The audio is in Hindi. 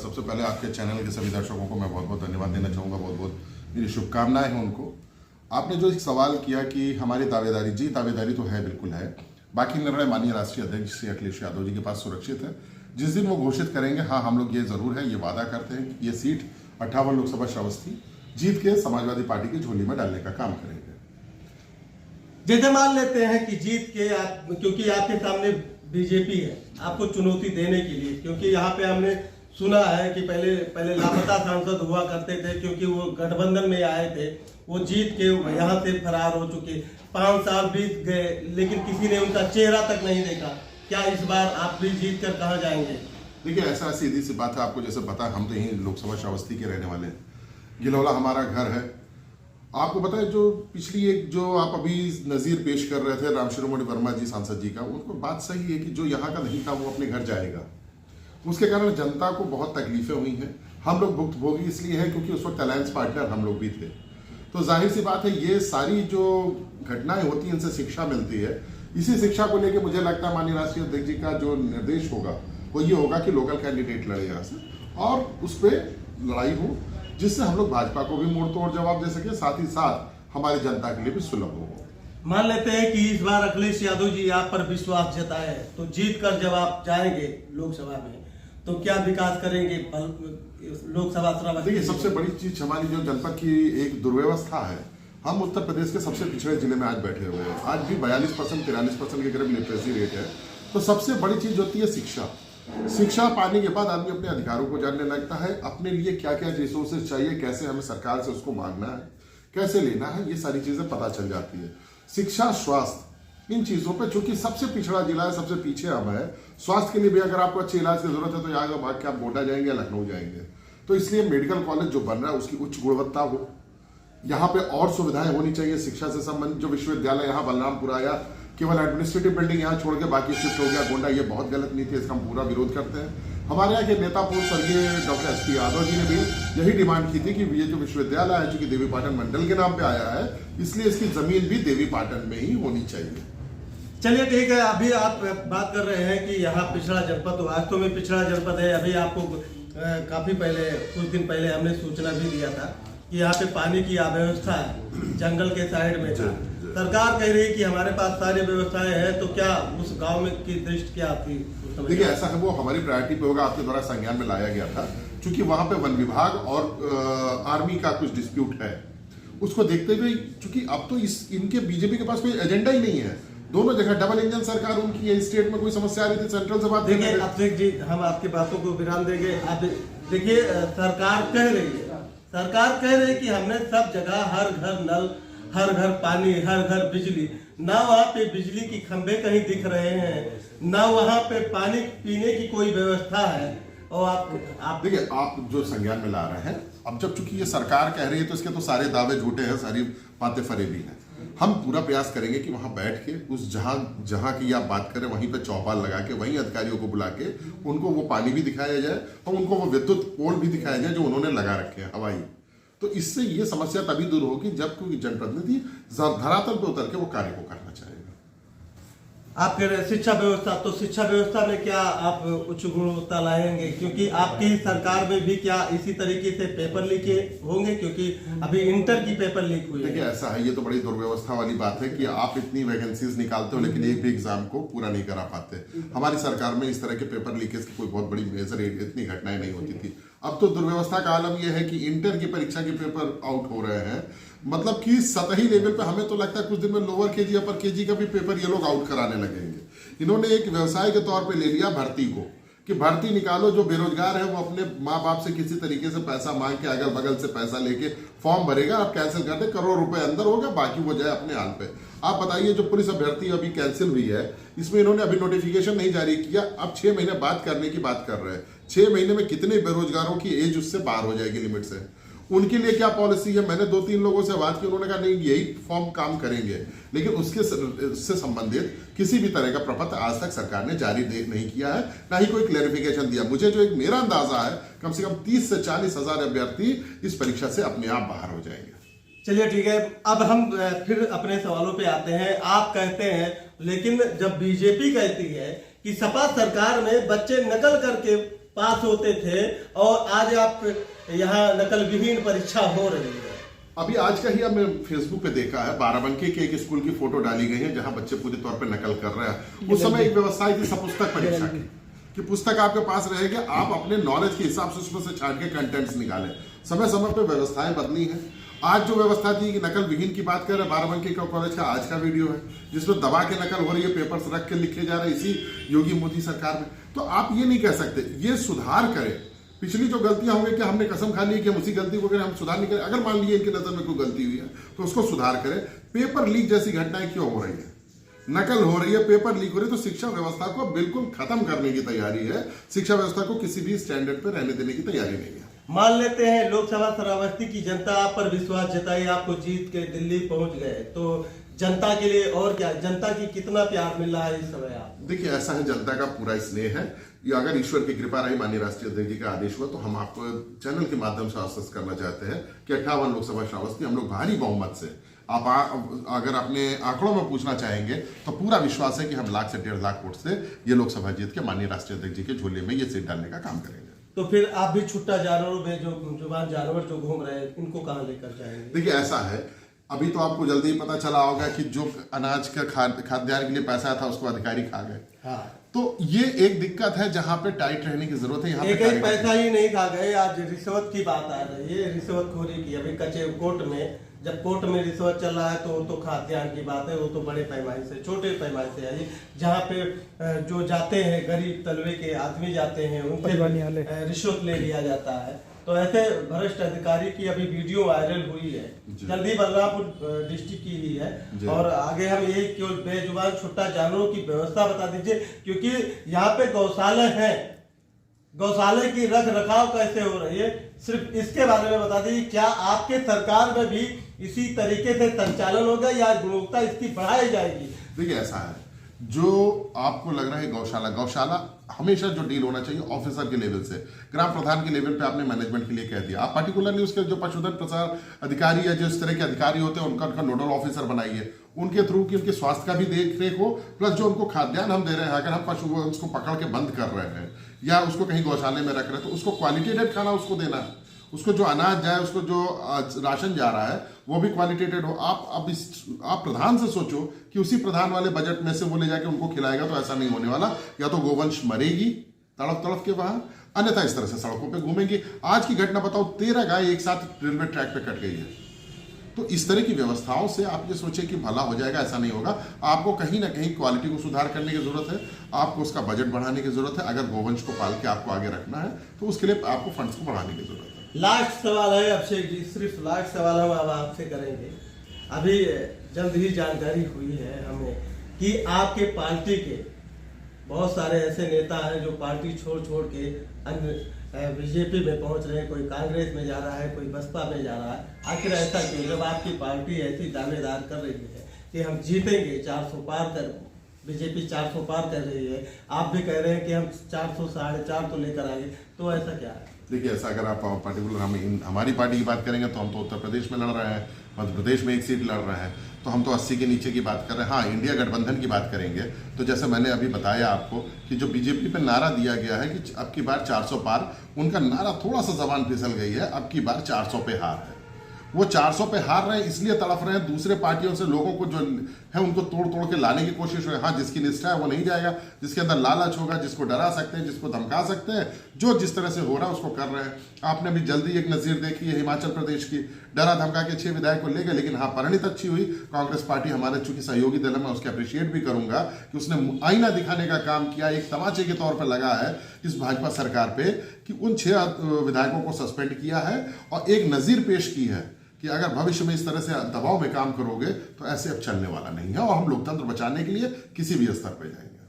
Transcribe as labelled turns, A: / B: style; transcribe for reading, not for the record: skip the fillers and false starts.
A: सबसे पहले आपके चैनल के सभी दर्शकों को मैं बहुत बहुत धन्यवाद देना चाहूँगा। बहुत बहुत मेरी शुभकामनाएं हैं उनको। आपने जो एक सवाल किया कि हमारी दावेदारी, जी दावेदारी तो है, बिल्कुल है। बाकी निर्णय माननीय राष्ट्रीय अध्यक्ष श्री अखिलेश यादव जी के पास सुरक्षित है। जिस दिन वो घोषित करेंगे, हाँ, हम लोग ये जरूर है, ये वादा करते हैं कि ये सीट 58 लोकसभा श्रावस्ती जीत के समाजवादी पार्टी की झोली में डालने का काम करेंगे।
B: जैसे मान लेते हैं कि जीत के आप, क्योंकि आपके सामने बीजेपी है आपको चुनौती देने के लिए, क्योंकि यहाँ पे हमने सुना है कि पहले लापता सांसद हुआ करते थे, क्योंकि वो गठबंधन में आए थे, वो जीत के यहाँ से फरार हो चुके। 5 साल बीत गए लेकिन किसी ने उनका चेहरा तक नहीं देखा। क्या इस बार आप भी जीत कर कहाँ जाएंगे?
A: देखिए, ऐसा सीधी सी बात है, आपको जैसे पता है, हम तो यहीं लोकसभा श्रावस्ती के रहने वाले हैं। गिलौला हमारा घर है। आपको पता है, जो पिछली एक जो आप अभी नज़ीर पेश कर रहे थे राम शिरोमणि वर्मा जी सांसद जी का, उनको बात सही है कि जो यहाँ का नहीं था वो अपने घर जाएगा। उसके कारण जनता को बहुत तकलीफें हुई हैं। हम लोग भुक्तभोगी इसलिए हैं क्योंकि उस वक्त अलायंस पार्टनर हम लोग भी थे। तो जाहिर सी बात है, ये सारी जो घटनाएं होती हैं इनसे शिक्षा मिलती है। इसी शिक्षा को लेकर मुझे लगता है माननीय राष्ट्रीय अध्यक्ष जी का जो निर्देश होगा वो ये होगा कि लोकल कैंडिडेट लड़े यहाँ से और उस पर लड़ाई हो, जिससे हम लोग भाजपा को भी मोड़ तोड़ जवाब दे सके, साथ ही साथ हमारी जनता के लिए भी सुलभ हो।
B: मान लेते हैं कि इस बार अखिलेश यादव जी आप पर विश्वास जताए, तो जीत कर जब आप जाएंगे लोकसभा में तो क्या विकास करेंगे लोकसभा चुनाव?
A: देखिए, सबसे बड़ी चीज हमारी जो जनपद की एक दुर्व्यवस्था है, हम उत्तर प्रदेश के सबसे पिछड़े जिले में आज बैठे हुए हैं। आज भी 42% 43% के करीब लिटरेसी रेट है। तो सबसे बड़ी चीज होती है शिक्षा। शिक्षा पाने के बाद आदमी अपने अधिकारों को जानने लगता है, अपने लिए क्या क्या रिसोर्सेज चाहिए, कैसे हमें सरकार से उसको मांगना है, कैसे लेना है, ये सारी चीजें पता चल जाती है। शिक्षा, स्वास्थ्य, इन चीजों पे चूंकि सबसे पिछड़ा जिला है, सबसे पीछे हम है। स्वास्थ्य के लिए भी अगर आपको अच्छे इलाज की जरूरत है तो यहाँ भाग के आप गोंडा जाएंगे या लखनऊ जाएंगे। तो इसलिए मेडिकल कॉलेज जो बन रहा है उसकी उच्च गुणवत्ता हो, यहाँ पे और सुविधाएं होनी चाहिए। शिक्षा से संबंधित जो विश्वविद्यालय यहाँ बलरामपुर आया, केवल एडमिनिस्ट्रेटिव बिल्डिंग यहाँ छोड़ के बाकी शिफ्ट हो गया गोंडा, ये बहुत गलत नीति है, इसका हम पूरा विरोध करते हैं। हमारे यहाँ के नेता पूर्व स्वर्गीय डॉक्टर SP यादव जी ने भी यही डिमांड की थी कि ये जो विश्वविद्यालय है, चूंकि देवीपाटन मंडल के नाम पे आया है, इसलिए इसकी जमीन भी देवीपाटन में ही होनी चाहिए।
B: चलिए ठीक है, अभी आप बात कर रहे हैं कि यहाँ पिछड़ा जनपद, तो वास्तव में पिछड़ा जनपद है। अभी आपको काफी पहले, कुछ दिन पहले हमने सूचना भी दिया था कि यहाँ पे पानी की अव्यवस्था है, जंगल के साइड में था। सरकार कह रही है कि हमारे पास सारी व्यवस्थाएं हैं, तो क्या उस गांव में की दृष्टि क्या थी?
A: देखिए, ऐसा है, वो हमारी प्रायोरिटी पे होगा, आपके द्वारा संज्ञान में लाया गया था। क्योंकि वहां पे वन विभाग और आर्मी का कुछ डिस्प्यूट है, उसको देखते हुए, चूंकि अब तो इनके बीजेपी के पास कोई एजेंडा ही नहीं है। दोनों जगह डबल इंजन सरकार उनकी है। स्टेट में कोई समस्या आ रही थी, सेंट्रल से बात
B: देखिए अभिषेक जी, हम आपकी बातों को विराम देंगे। आप देखिए, सरकार कह रही है कि हमने सब जगह हर घर नल, हर घर पानी, हर घर बिजली। ना वहाँ पे बिजली की खंभे कहीं दिख रहे हैं, ना वहाँ पे पानी पीने की कोई व्यवस्था है। और आप
A: देखिए, आप जो संज्ञान में ला रहे हैं, अब जब चूंकि ये सरकार कह रही है तो इसके तो सारे दावे झूठे हैं, सारी बातें फरेबी हैं। हम पूरा प्रयास करेंगे कि वहां बैठ के उस जहां की आप बात करें वहीं पे चौपाल लगा के, वहीं अधिकारियों को बुला के उनको वो पानी भी दिखाया जाए और उनको वो विद्युत पोल भी दिखाया जाए जो उन्होंने लगा रखे हैं हवाई। तो इससे ये समस्या तभी दूर होगी जब कोई जनप्रतिनिधि धरातल पे उतर के वो कार्य को करना चाहेगा।
B: आप कह रहे हैं शिक्षा व्यवस्था, तो शिक्षा व्यवस्था में क्या आप उच्च गुणवत्ता लाएंगे? क्योंकि आपकी सरकार में भी क्या इसी तरीके से पेपर लीक होंगे? क्योंकि अभी इंटर की पेपर लीक हुई है।
A: देखिए, ऐसा है, ये तो बड़ी दुर्व्यवस्था वाली बात है कि आप इतनी वैकेंसीज निकालते हो लेकिन एक भी एग्जाम को पूरा नहीं करा पाते। हमारी सरकार में इस तरह के पेपर लीकेज की कोई बहुत बड़ी मेजर इतनी घटनाएं नहीं होती थी। अब तो दुर्व्यवस्था का आलम यह है कि इंटर की परीक्षा के पेपर आउट हो रहे हैं। मतलब कि सतही लेवल पे हमें तो लगता है कुछ दिन में लोअर केजी, अपर केजी का भी पेपर ये लोग आउट कराने लगेंगे। इन्होंने एक व्यवसाय के तौर पे ले लिया भर्ती को, कि भर्ती निकालो, जो बेरोजगार है वो अपने माँ बाप से किसी तरीके से पैसा मांग के अगल बगल से पैसा लेके फॉर्म भरेगा, आप कैंसिल कर दे, करोड़ रुपए अंदर होगा, बाकी वो जाए अपने हाल पे। आप बताइए, जो पुलिस अभ्यर्थी अभी कैंसिल हुई है, इसमें इन्होंने अभी नोटिफिकेशन नहीं जारी किया, अब 6 महीने बाद करने की बात कर रहे हैं। 6 महीने में कितने बेरोजगारों की एज उससे बाहर हो जाएगी लिमिट से? उनके लिए क्या पॉलिसी है? मैंने 2-3 लोगों से बात की, उन्होंने कहा नहीं, यही फॉर्म काम करेंगे, लेकिन उसके से संबंधित किसी भी तरह का प्रपत्र आज तक सरकार ने जारी नहीं किया है, ना ही कोई क्लैरिफिकेशन दिया। मुझे जो एक मेरा अंदाजा है, कम से कम 30 से 40 हजार अभ्यर्थी इस परीक्षा से अपने आप बाहर हो जाएंगे।
B: चलिए ठीक है, अब हम फिर अपने सवालों पे आते हैं। आप कहते हैं, लेकिन जब बीजेपी कहती है कि सपा सरकार में बच्चे नकल करके पास होते थे और आज आप यहाँ नकल विहीन परीक्षा हो रही है।
A: अभी आज का ही हमने फेसबुक पे देखा है, बाराबंकी के एक स्कूल की फोटो डाली गई है जहां बच्चे पूरी तौर पे नकल कर रहे हैं। उस समय एक व्यवस्था थी सपुस्तक परीक्षा की, कि पुस्तक आपके पास रहेगी, आप अपने नॉलेज के हिसाब से उसमें से छांट के कंटेंट्स निकालें। समय समय पे व्यवस्थाएं बदली हैं। आज जो व्यवस्था थी कि नकल विहीन की बात कर रहे हैं, बाराबंकी का कॉलेज का आज का वीडियो है जिसमें दबा के नकल हो रही है, पेपर्स रख के लिखे जा रहे हैं इसी योगी मोदी सरकार में। तो आप ये नहीं कह सकते, ये सुधार करें। पिछली जो गलतियां होंगी कि हमने कसम खा ली कि हम उसी गलती को करें, हम सुधार नहीं करें। अगर मान लीजिए इनकी नजर में कोई गलती हुई है तो उसको सुधार करें। पेपर लीक जैसी घटनाएं क्यों हो रही है, नकल हो रही है, पेपर लीक हो रही है, तो शिक्षा व्यवस्था को बिल्कुल खत्म करने की तैयारी है। शिक्षा व्यवस्था को किसी भी स्टैंडर्ड पर रहने देने की तैयारी नहीं है।
B: मान लेते हैं लोकसभा श्रावस्ती की जनता आप पर विश्वास जताई, आपको जीत के दिल्ली पहुंच गए, तो जनता के लिए और क्या, जनता की कितना प्यार मिल रहा है इस समय? आप
A: देखिए, ऐसा है, जनता का पूरा स्नेह है। या अगर ईश्वर की कृपा रही, माननीय राष्ट्रीय अध्यक्ष जी का आदेश हुआ, तो हम आपको चैनल के माध्यम से आश्वस्त करना चाहते हैं कि 58 लोकसभा श्रावस्ती हम लोग भारी बहुमत से, आप अगर अपने आंकड़ों में पूछना चाहेंगे तो पूरा विश्वास है कि हम 1 लाख से 1.5 लाख वोट से ये लोकसभा जीत के माननीय राष्ट्रीय अध्यक्ष जी के झोले में ये सीट डालने का काम करेंगे।
B: तो फिर आप भी छुट्टा जानवरों में जो जुबान जानवर जो घूम रहे हैं, इनको कहाँ लेकर जाएंगे?
A: देखिए, ऐसा है, अभी तो आपको जल्दी ही पता चला होगा कि जो अनाज का खाद्यान्न के लिए पैसा था उसको अधिकारी खा गए।
B: हाँ।
A: तो ये एक दिक्कत है जहां पे टाइट रहने की जरूरत है। यहाँ
B: एक ही पैसा ही नहीं खा गए, आज रिश्वत की बात आ रही है, रिश्वतखोरी की। अभी कच्चे कोर्ट में, जब कोर्ट में रिश्वत चल रहा है तो खाद्यान्न की बात है, वो तो बड़े पैमाने से, छोटे पैमाने से है। जहाँ पे जो जाते हैं गरीब तलवे के आदमी जाते हैं, उनसे रिश्वत ले लिया जाता है। तो ऐसे भ्रष्ट अधिकारी की अभी वीडियो वायरल हुई है, जल्दी बलरामपुर डिस्ट्रिक्ट की ही है। और आगे हम यही केवल बेजुबान छुट्टा जानवरों की व्यवस्था बता दीजिए, क्योंकि यहाँ पे गौशाला है, गौशाला की रख रखाव कैसे हो रही है, सिर्फ इसके बारे में बता दीजिए। क्या आपके सरकार में भी इसी तरीके से संचालन होगा या गुणवत्ता इसकी बढ़ाई जाएगी?
A: देखिए, ऐसा है, जो आपको लग रहा है गौशाला हमेशा जो डील होना चाहिए ऑफिसर के लेवल से, ग्राम प्रधान के लेवल पे आपने मैनेजमेंट के लिए कह दिया। आप पर्टिकुलरली उसके जो पशुधन प्रसार अधिकारी या जिस तरह के अधिकारी होते हैं उनका नोडल ऑफिसर बनाइए, उनके थ्रू कि उनके स्वास्थ्य का भी देख रेख हो, प्लस जो उनको खाद्यान्न हम दे रहे हैं, अगर हम पशु उसको पकड़ के बंद कर रहे हैं या उसको कहीं गौशाले में रख रहे हैं, तो उसको क्वालिटेटेड खाना उसको देना है। उसको जो अनाज जाए, उसको जो राशन जा रहा है वो भी क्वालिटेटेड हो। आप प्रधान से सोचो कि उसी प्रधान वाले बजट में से वो ले जाके उनको खिलाएगा, तो ऐसा नहीं होने वाला। या तो गोवंश मरेगी तड़प तड़प के वहां, अन्यथा इस तरह से सड़कों पे घूमेंगी। आज की घटना बताओ, 13 गाय एक साथ रेलवे ट्रैक पे कट गई है। तो इस तरह की व्यवस्थाओं से आप ये सोचे कि भला हो जाएगा, ऐसा नहीं होगा। आपको कहीं ना कहीं क्वालिटी को सुधार करने की जरूरत है, आपको उसका बजट बढ़ाने की जरूरत है। अगर गोवंश को पाल के आपको आगे रखना है तो उसके लिए आपको फंड्स को बढ़ाने की जरूरत है।
B: लास्ट सवाल है अभिषेक जी, सिर्फ लास्ट सवाल हम अब आपसे करेंगे। अभी जल्द ही जानकारी हुई है हमें कि आपके पार्टी के बहुत सारे ऐसे नेता हैं जो पार्टी छोड़ के अन्य बीजेपी में पहुंच रहे हैं, कोई कांग्रेस में जा रहा है, कोई बसपा में जा रहा है। आखिर ऐसा क्यों, जब आपकी पार्टी ऐसी दावेदार कर रही है कि हम जीतेंगे, 400 पार कर, बीजेपी 400 पार कर रही है, आप भी कह रहे हैं कि हम 400 450 तो लेकर आएंगे, तो ऐसा क्या है?
A: देखिए, ऐसा अगर आप पर्टिकुलर हमारी पार्टी की बात करेंगे तो हम तो उत्तर प्रदेश में लड़ रहे हैं, मध्य प्रदेश में एक सीट लड़ रहे हैं, तो हम तो 80 के नीचे की बात कर रहे हैं। हाँ, इंडिया गठबंधन की बात करेंगे तो जैसे मैंने अभी बताया आपको कि जो बीजेपी पे नारा दिया गया है कि अब की बार 400 पार, उनका नारा थोड़ा सा जबान फिसल गई है। अब की बार 400 पे हार है। वो 400 पे हार रहे हैं, इसलिए तड़फ रहे हैं। दूसरे पार्टियों से लोगों को जो है उनको तोड़ तोड़ के लाने की कोशिश हो। हाँ, जिसकी निष्ठा है वो नहीं जाएगा, जिसके अंदर लालच होगा, जिसको डरा सकते हैं, जिसको धमका सकते हैं, जो जिस तरह से हो रहा है उसको कर रहे हैं। आपने भी जल्दी एक नज़ीर देखी है हिमाचल प्रदेश की, डरा धमका के 6 विधायक को ले गए, लेकिन हाँ, परिणित अच्छी हुई। कांग्रेस पार्टी हमारे चूंकि सहयोगी दल है, मैं उसके अप्रिशिएट भी करूंगा कि उसने आईना दिखाने का काम किया, एक तमाचे के तौर पर लगा है इस भाजपा सरकार पे कि उन 6 विधायकों को सस्पेंड किया है और एक नज़ीर पेश की है कि अगर भविष्य में इस तरह से दबाव में काम करोगे तो ऐसे अब चलने वाला नहीं है, और हम लोकतंत्र बचाने के लिए किसी भी स्तर पर जाएंगे।